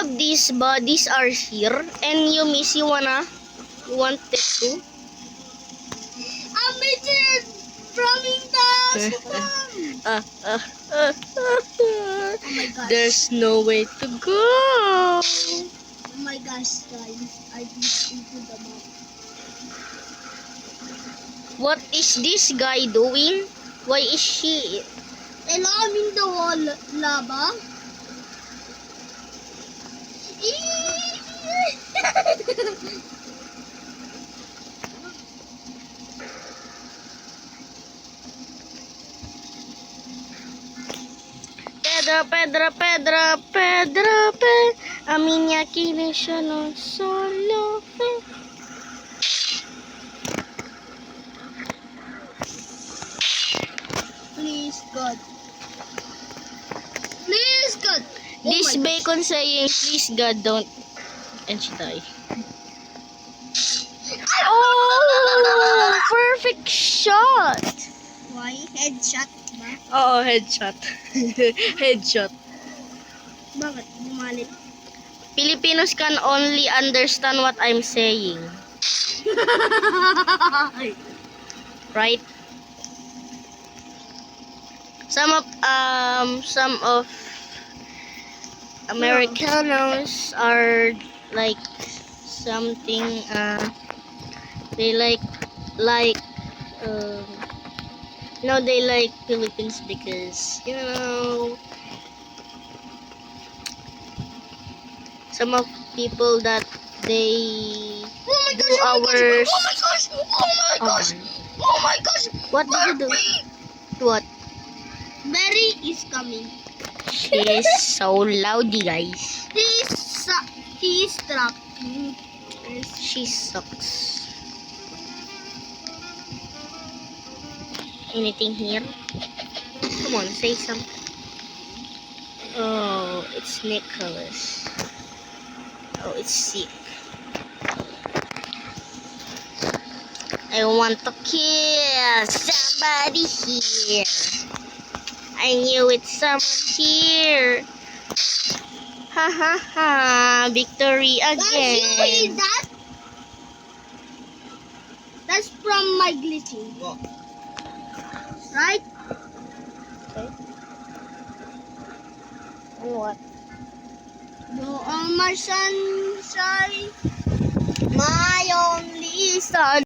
of these bodies are here, and you want it to? I'm Richard from the Oh my gosh. There's no way to go. Oh my gosh, guys. I just into the map. What is this guy doing? Why is she? And I'm in the wall lava. Pedra, a minha queixa não solo. Please, God. Please, God. Oh This my bacon saying, please God, don't. And she died. Oh, perfect shot. Why? Headshot ba? Oo, headshot. Headshot. Bakit? Bumalit. Filipinos can only understand what I'm saying. Right? Some of Americanos are like something they like they like Philippines because some of people that they Oh my do gosh, oh my our gosh, oh my gosh, oh my gosh. What did you do? What? Berry is coming. She is so loud, guys. He's trapped. She sucks. Anything here? Come on, say something. Oh, it's Nicholas. Oh, it's sick. I want to kill somebody here. I knew it's someone here. Ha ha ha! Victory Guys, you hear again. that? That's from my glitching. Right? Okay. And what? You are my sunshine. My only son.